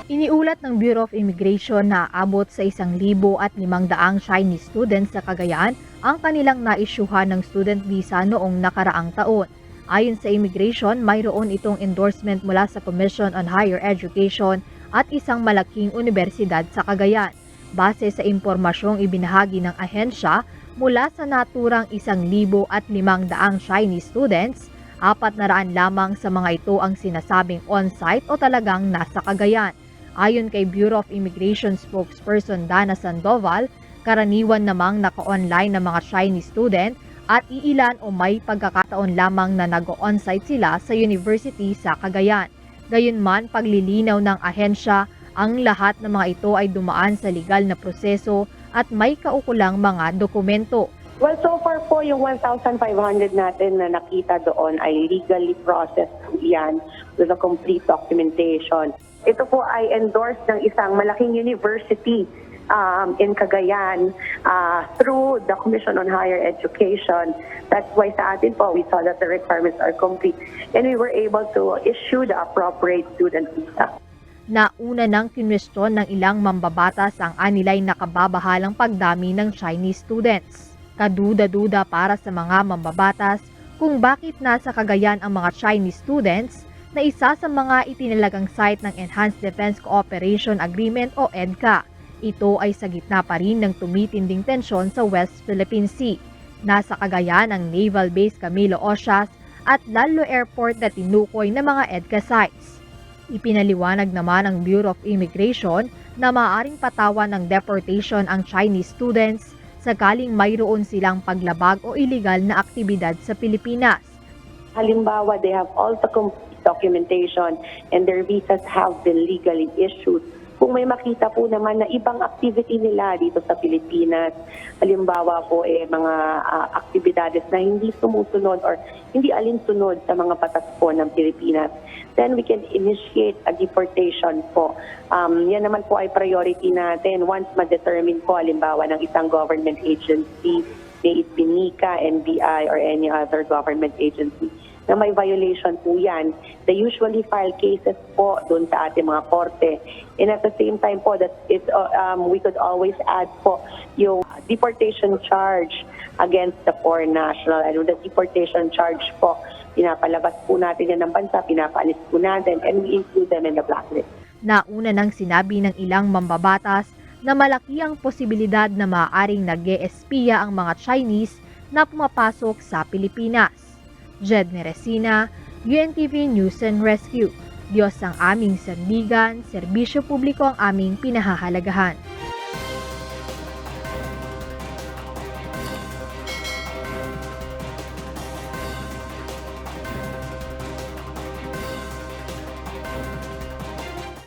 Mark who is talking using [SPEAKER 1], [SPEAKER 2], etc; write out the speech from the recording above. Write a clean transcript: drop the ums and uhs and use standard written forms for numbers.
[SPEAKER 1] Iniulat ng Bureau of Immigration na abot sa 1,500 Chinese students sa Cagayan ang kanilang naisyuhan ng student visa noong nakaraang taon. Ayon sa immigration, mayroon itong endorsement mula sa Commission on Higher Education at isang malaking universidad sa Cagayan. Base sa impormasyong ibinahagi ng ahensya, mula sa naturang 1,500 Chinese students, 400 lamang sa mga ito ang sinasabing on-site o talagang nasa Cagayan. Ayon kay Bureau of Immigration spokesperson Dana Sandoval, karaniwan namang naka-online na mga Chinese student at iilan o may pagkakataon lamang na nag-on-site sila sa university sa Cagayan. Gayunman, paglilinaw ng ahensya, ang lahat ng mga ito ay dumaan sa legal na proseso at may kaukulang mga dokumento.
[SPEAKER 2] Well, so far po yung 1,500 natin na nakita doon ay legally processed po yan with a complete documentation. Ito po ay endorsed ng isang malaking university in Cagayan through the Commission on Higher Education. That's why sa atin po, we saw that the requirements are complete and we were able to issue the appropriate student visa.
[SPEAKER 1] Nauna nang kinwestiyon ng ilang mambabatas ang anilay nakababahalang pagdami ng Chinese students. Kaduda-duda para sa mga mambabatas kung bakit nasa Cagayan ang mga Chinese students na isa sa mga itinalagang site ng Enhanced Defense Cooperation Agreement o EDCA. Ito ay sa gitna pa rin ng tumitinding tensyon sa West Philippine Sea. Nasa Cagayan ang Naval Base Camilo Ocias at Lalo Airport na tinukoy ng mga EDCA sites. Ipinaliwanag naman ng Bureau of Immigration na maaaring patawan ng deportation ang Chinese students sakaling mayroon silang paglabag o iligal na aktibidad sa Pilipinas.
[SPEAKER 2] Halimbawa, they have all the complete documentation and their visas have been legally issued. Kung may makita po naman na ibang activity nila dito sa Pilipinas, halimbawa po mga aktibidades na hindi sumusunod or hindi alinsunod sa mga batas po ng Pilipinas, then we can initiate a deportation po. Yan naman po ay priority natin once ma-determine po halimbawa ng isang government agency, may it be NICA, NBI, or any other government agency, na may violation po yan. They usually file cases po doon sa ating mga korte. And at the same time po, that we could always add po yung deportation charge against the foreign national. And the deportation charge po, pinapalabas po natin yan ng bansa, pinapaalis po natin, and we include them in the blacklist.
[SPEAKER 1] Nauna nang sinabi ng ilang mambabatas na malaki ang posibilidad na maaaring nag-e-espiya ang mga Chinese na pumapasok sa Pilipinas. Jed Neresina, UNTV News and Rescue. Diyos ang aming sandigan, serbisyo publiko ang aming pinahahalagahan.